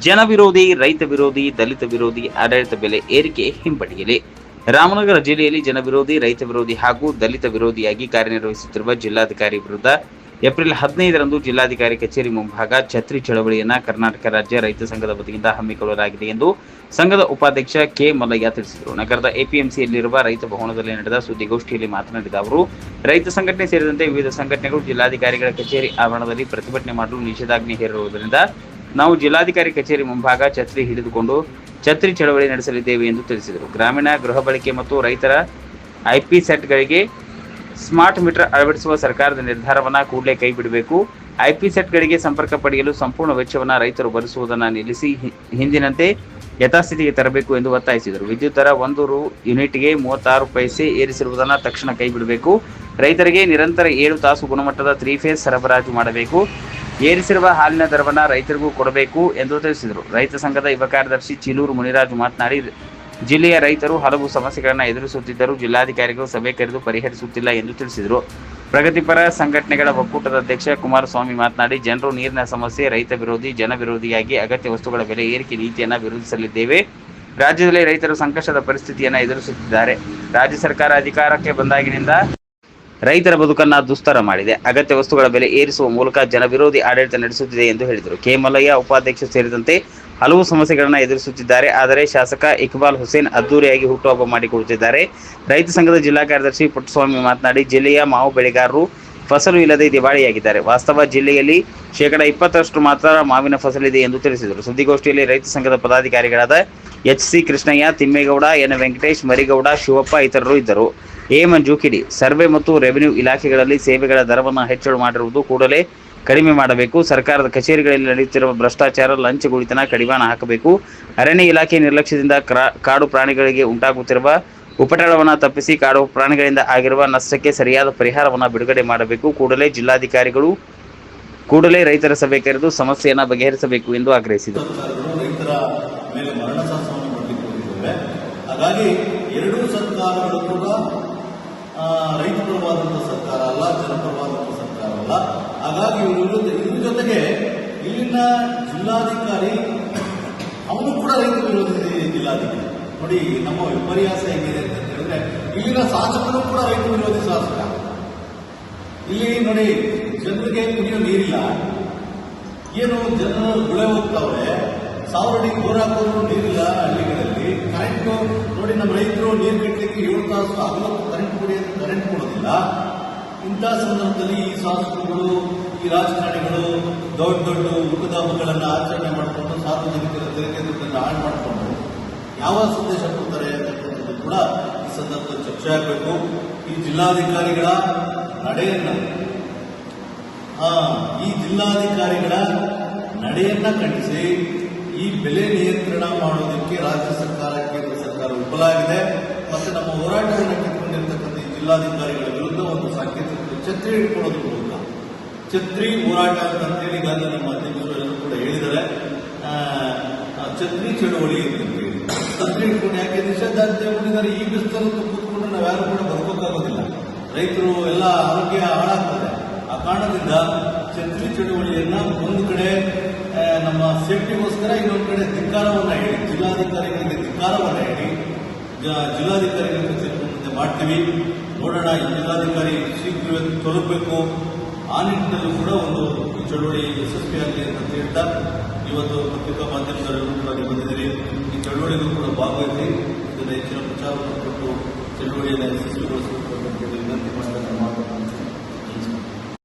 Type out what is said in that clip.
ಜನ ವಿರೋಧಿ, ರೈತ ವಿರೋಧಿ, ದಲಿತ ವಿರೋಧಿ ಆಡಳಿತ ಬೆಲೆ ಏರಿಕೆ ಹಿಂಪಡೆಯಲಿ. ರಾಮನಗರ ಜಿಲ್ಲೆಯಲ್ಲಿ ಜನ ವಿರೋಧಿ, ರೈತ ವಿರೋಧಿ ಹಾಗೂ ದಲಿತ ವಿರೋಧಿಯಾಗಿ ಕಾರ್ಯನಿರ್ವಹಿಸುತ್ತಿರುವ ಜಿಲ್ಲಾಧಿಕಾರಿ ವಿರುದ್ಧ ಏಪ್ರಿಲ್ 15ರಂದು ಜಿಲ್ಲಾಧಿಕಾರಿ ಕಚೇರಿ ಮುಂಭಾಗ ಛತ್ರಿ ಚಳವಳಿಯನ್ನ ಕರ್ನಾಟಕ ರಾಜ್ಯ ರೈತ ಸಂಘದ ವತಿಯಿಂದ ಹಮ್ಮಿಕೊಳ್ಳಲಾಗಿದೆ ಎಂದು ಸಂಘದ ಉಪಾಧ್ಯಕ್ಷ ಕೆ ಮಲ್ಲಯ್ಯ ತಿಳಿಸಿದರು. ನಗರದ ಎಪಿಎಂಸಿಯಲ್ಲಿರುವ ರೈತ ಭವನದಲ್ಲಿ ನಡೆದ ಸುದ್ದಿಗೋಷ್ಠಿಯಲ್ಲಿ ಮಾತನಾಡಿದ ಅವರು, ರೈತ ಸಂಘಟನೆ ಸೇರಿದಂತೆ ವಿವಿಧ ಸಂಘಟನೆಗಳು ಜಿಲ್ಲಾಧಿಕಾರಿಗಳ ಕಚೇರಿ ಆವರಣದಲ್ಲಿ ಪ್ರತಿಭಟನೆ ಮಾಡಲು ನಿಷೇಧಾಜ್ಞೆ ಹೇರಿರುವುದರಿಂದ ನಾವು ಜಿಲ್ಲಾಧಿಕಾರಿ ಕಚೇರಿ ಮುಂಭಾಗ ಛತ್ರಿ ಹಿಡಿದುಕೊಂಡು ಛತ್ರಿ ಚಳವಳಿ ನಡೆಸಲಿದ್ದೇವೆ ಎಂದು ತಿಳಿಸಿದರು. ಗ್ರಾಮೀಣ ಗೃಹ ಬಳಕೆ ಮತ್ತು ರೈತರ ಐಪಿ ಸೆಟ್ಗಳಿಗೆ ಸ್ಮಾರ್ಟ್ ಮೀಟರ್ ಅಳವಡಿಸುವ ಸರ್ಕಾರದ ನಿರ್ಧಾರವನ್ನು ಕೂಡಲೇ ಕೈಬಿಡಬೇಕು. ಐಪಿ ಸೆಟ್ಗಳಿಗೆ ಸಂಪರ್ಕ ಪಡೆಯಲು ಸಂಪೂರ್ಣ ವೆಚ್ಚವನ್ನು ರೈತರು ಭರಿಸುವುದನ್ನು ನಿಲ್ಲಿಸಿ ಹಿಂದಿನಂತೆ ಯಥಾಸ್ಥಿತಿಗೆ ತರಬೇಕು ಎಂದು ಒತ್ತಾಯಿಸಿದರು. ವಿದ್ಯುತ್ ದರ 1 ರು ಯೂನಿಟ್ಗೆ 36 ಪೈಸೆ ಏರಿಸಿರುವುದನ್ನು ತಕ್ಷಣ ಕೈಬಿಡಬೇಕು. ರೈತರಿಗೆ ನಿರಂತರ 7 ತಾಸು ಗುಣಮಟ್ಟದ 3 ಫೇಸ್ ಸರಬರಾಜು ಮಾಡಬೇಕು. ಏರಿಸಿರುವ ಹಾಲಿನ ದರವನ್ನು ರೈತರಿಗೂ ಕೊಡಬೇಕು ಎಂದು ತಿಳಿಸಿದರು. ರೈತ ಸಂಘದ ಯುವ ಕಾರ್ಯದರ್ಶಿ ಚೀಲೂರು ಮುನಿರಾಜು ಮಾತನಾಡಿ, ಜಿಲ್ಲೆಯ ರೈತರು ಹಲವು ಸಮಸ್ಯೆಗಳನ್ನು ಎದುರಿಸುತ್ತಿದ್ದರೂ ಜಿಲ್ಲಾಧಿಕಾರಿಗಳು ಸಭೆ ಕರೆದು ಪರಿಹರಿಸುತ್ತಿಲ್ಲ ಎಂದು ತಿಳಿಸಿದರು. ಪ್ರಗತಿಪರ ಸಂಘಟನೆಗಳ ಒಕ್ಕೂಟದ ಅಧ್ಯಕ್ಷ ಕುಮಾರಸ್ವಾಮಿ ಮಾತನಾಡಿ, ಜನರು ನೀರಿನ ಸಮಸ್ಯೆ, ರೈತ ವಿರೋಧಿ, ಜನ ವಿರೋಧಿಯಾಗಿ ಅಗತ್ಯ ವಸ್ತುಗಳ ಬೆಲೆ ಏರಿಕೆ ನೀತಿಯನ್ನು ವಿರೋಧಿಸಲಿದ್ದೇವೆ. ರಾಜ್ಯದಲ್ಲಿ ರೈತರು ಸಂಕಷ್ಟದ ಪರಿಸ್ಥಿತಿಯನ್ನು ಎದುರಿಸುತ್ತಿದ್ದಾರೆ. ರಾಜ್ಯ ಸರ್ಕಾರ ಅಧಿಕಾರಕ್ಕೆ ಬಂದಾಗಿನಿಂದ ರೈತರ ಬದುಕನ್ನ ದುಸ್ತರ ಮಾಡಿದೆ. ಅಗತ್ಯ ವಸ್ತುಗಳ ಬೆಲೆ ಏರಿಸುವ ಮೂಲಕ ಜನ ವಿರೋಧಿ ಆಡಳಿತ ನಡೆಸುತ್ತಿದೆ ಎಂದು ಹೇಳಿದರು. ಕೆ ಮಲ್ಲಯ್ಯ ಉಪಾಧ್ಯಕ್ಷ ಸೇರಿದಂತೆ ಹಲವು ಸಮಸ್ಯೆಗಳನ್ನು ಎದುರಿಸುತ್ತಿದ್ದಾರೆ. ಆದರೆ ಶಾಸಕ ಇಕ್ಬಾಲ್ ಹುಸೇನ್ ಅದ್ದೂರಿಯಾಗಿ ಹುಟ್ಟುಹಬ್ಬ ಮಾಡಿಕೊಳ್ಳುತ್ತಿದ್ದಾರೆ. ರೈತ ಸಂಘದ ಜಿಲ್ಲಾ ಕಾರ್ಯದರ್ಶಿ ಪುಟ್ಟಸ್ವಾಮಿ ಮಾತನಾಡಿ, ಜಿಲ್ಲೆಯ ಮಾವು ಬೆಳೆಗಾರರು ಫಸಲು ಇಲ್ಲದೆ ದಿವಾಳಿಯಾಗಿದ್ದಾರೆ. ವಾಸ್ತವ ಜಿಲ್ಲೆಯಲ್ಲಿ 20% ಮಾತ್ರ ಮಾವಿನ ಫಸಲಿದೆ ಎಂದು ತಿಳಿಸಿದರು. ಸುದ್ದಿಗೋಷ್ಠಿಯಲ್ಲಿ ರೈತ ಸಂಘದ ಪದಾಧಿಕಾರಿಗಳಾದ ಎಚ್.ಸಿ. ಕೃಷ್ಣಯ್ಯ, ತಿಮ್ಮೇಗೌಡ, ಎನ್. ವೆಂಕಟೇಶ್, ಮರಿಗೌಡ, ಶಿವಪ್ಪ ಇತರರು ಇದ್ದರು. ಎ. ಮಂಜು ಕಿಡಿ, ಸರ್ವೆ ಮತ್ತು ರೆವಿನ್ಯೂ ಇಲಾಖೆಗಳಲ್ಲಿ ಸೇವೆಗಳ ದರವನ್ನು ಹೆಚ್ಚಳ ಮಾಡಿರುವುದು ಕೂಡಲೇ ಕಡಿಮೆ ಮಾಡಬೇಕು. ಸರ್ಕಾರದ ಕಚೇರಿಗಳಲ್ಲಿ ನಡೆಯುತ್ತಿರುವ ಭ್ರಷ್ಟಾಚಾರ, ಲಂಚಗುಳಿತನ ಕಡಿವಾಣ ಹಾಕಬೇಕು. ಅರಣ್ಯ ಇಲಾಖೆ ನಿರ್ಲಕ್ಷ್ಯದಿಂದ ಕಾಡು ಪ್ರಾಣಿಗಳಿಗೆ ಉಂಟಾಗುತ್ತಿರುವ ಉಪಟಳವನ್ನು ತಪ್ಪಿಸಿ ಕಾಡು ಪ್ರಾಣಿಗಳಿಂದ ಆಗಿರುವ ನಷ್ಟಕ್ಕೆ ಸರಿಯಾದ ಪರಿಹಾರವನ್ನು ಬಿಡುಗಡೆ ಮಾಡಬೇಕು. ಜಿಲ್ಲಾಧಿಕಾರಿಗಳು ಕೂಡಲೇ ರೈತರ ಸಭೆ ಕರೆದು ಸಮಸ್ಯೆಯನ್ನು ಬಗೆಹರಿಸಬೇಕು ಎಂದು ಆಗ್ರಹಿಸಿದರು. ಹಾಗಾಗಿ ಎರಡೂ ಸರ್ಕಾರಗಳು ಕೂಡ ರೈತ ಪರವಾದಂಥ ಸರ್ಕಾರ ಅಲ್ಲ, ಜನಪರವಾದಂಥ ಸರ್ಕಾರ ಅಲ್ಲ. ಹಾಗಾಗಿ ಇದ್ರ ಜೊತೆಗೆ ಇಲ್ಲಿನ ಜಿಲ್ಲಾಧಿಕಾರಿ ಅವನು ಕೂಡ ರೈತ ವಿರೋಧಿ ಜಿಲ್ಲಾಧಿಕಾರಿ. ನೋಡಿ, ನಮ್ಮ ವಿಪರ್ಯಾಸ ಹೇಗಿದೆ ಅಂತ ಹೇಳಿದ್ರೆ, ಇಲ್ಲಿನ ಶಾಸಕರು ಕೂಡ ರೈತ ವಿರೋಧಿ ಶಾಸಕ. ಇಲ್ಲಿ ನೋಡಿ, ಜನರಿಗೆ ಕುಡಿಯೋ ನೀರಿಲ್ಲ, ಏನು ಜನರು ಗುಳೆ ಹೋಗ್ತಾವ್ರೆ, 1000 ಅಡಿ ಬೋರ್ ಹಾಕೋರು ನೀರಿಲ್ಲ. ಹಳ್ಳಿಗಳಲ್ಲಿ ಕರೆಂಟ್ ನೋಡಿ, ನಮ್ಮ ರೈತರು ನೀರು ಕಟ್ಟಲಿಕ್ಕೆ 7 ತಾಸು ಹಗಲೊತ್ತು ಕರೆಂಟ್ ಕೊಡೋದಿಲ್ಲ. ಇಂಥ ಸಂದರ್ಭದಲ್ಲಿ ಈ ಶಾಸಕರುಗಳು, ಈ ರಾಜಕಾರಣಿಗಳು ದೊಡ್ಡ ದೊಡ್ಡ ಊಟದ ಹಬ್ಬಗಳನ್ನು ಆಚರಣೆ ಮಾಡಿಕೊಂಡು ಸಾರ್ವಜನಿಕರ ತೆರಿಗೆ ದುಡ್ಡನ್ನು ಹಾಳು ಮಾಡಿಕೊಂಡು ಯಾವ ಸಂದೇಶ ಕೊಡ್ತಾರೆ ಅಂತಕ್ಕಂಥದ್ದು ಕೂಡ ಈ ಸಂದರ್ಭದಲ್ಲಿ ಚರ್ಚೆ ಆಗಬೇಕು. ಈ ಜಿಲ್ಲಾಧಿಕಾರಿಗಳ ನಡೆಯನ್ನ ಖಂಡಿಸಿ ಈ ಬೆಲೆ ನಿಯಂತ್ರಣ ಮಾಡೋದಕ್ಕೆ ರಾಜ್ಯ ಸರ್ಕಾರ, ಕೇಂದ್ರ ಸರ್ಕಾರ ವಿಫಲಾಗಿದೆ. ಮತ್ತೆ ನಮ್ಮ ಹೋರಾಟವನ್ನು ಕಿತ್ಕೊಂಡಿರ್ತಕ್ಕಂಥ ಈ ಜಿಲ್ಲಾಧಿಕಾರಿಗಳ ವಿರುದ್ಧ ಒಂದು ಸಾಂಕೇತಿಕ ಛತ್ರಿ ಹಿಡ್ಕೊಳ್ಳೋದ್ರ ಮೂಲಕ ಛತ್ರಿ ಹೋರಾಟ ಅಂತೇಳಿ ಈಗಾಗಲೇ ನಮ್ಮ ಅಧ್ಯಕ್ಷರು ಎಲ್ಲರೂ ಕೂಡ ಹೇಳಿದ್ದಾರೆ. ಛತ್ರಿ ಚಳುವಳಿ ಅಂತೇಳಿ ಛತ್ರಿ ಹಿಡ್ಕೊಂಡು ಯಾಕೆ ನಿಷೇಧಾಜ್ಞೆ ಮಾಡಿದ್ದಾರೆ. ಈ ಬಿಸ್ತರು ಕೂತ್ಕೊಂಡು ನಾವು ಯಾರು ಕೂಡ ಬರ್ಕೋಕ್ಕಾಗೋದಿಲ್ಲ. ರೈತರು ಎಲ್ಲ ಆರೋಗ್ಯ ಹಾಳಾಗ್ತದೆ. ಆ ಕಾರಣದಿಂದ ಛತ್ರಿ ಚಳುವಳಿಯನ್ನ ಒಂದು ಕಡೆ ನಮ್ಮ ಸೇಫ್ಟಿಗೋಸ್ಕರ, ಇನ್ನೊಂದು ಕಡೆ ಧಿಕ್ಕಾರವನ್ನು ಹೇಳಿ, ಜಿಲ್ಲಾಧಿಕಾರಿಗಳಿಗೆ ಧಿಕ್ಕಾರವನ್ನು ಹೇಳಿ ಜಿಲ್ಲಾಧಿಕಾರಿಗಳ ಕಚೇರಿ ಮುಂದೆ ಮಾಡ್ತೀವಿ. ನೋಡೋಣ, ಈ ಜಿಲ್ಲಾಧಿಕಾರಿ ಶೀಘ್ರವಾಗಿ ತಲುಪಬೇಕು. ಆ ನಿಟ್ಟಿನಲ್ಲೂ ಕೂಡ ಒಂದು ಈ ಚಳುವಳಿ ಯಶಸ್ವಿಯಾಗಲಿ ಅಂತ ಹೇಳ್ತಾ, ಇವತ್ತು ಪತ್ರಿಕಾ ಮಾಧ್ಯಮದಲ್ಲೂ ಕೂಡ ಬಂದಿದ್ದೀರಿ. ಈ ಚಳುವಳಿಗೂ ಕೂಡ ಭಾಗವಹಿಸಿ ಇದನ್ನು ಹೆಚ್ಚಿನ ಪ್ರಚಾರವನ್ನು ಕೊಟ್ಟು ಚಳುವಳಿಯನ್ನು ಯಶಸ್ವಿಗೊಳಿಸಬೇಕು.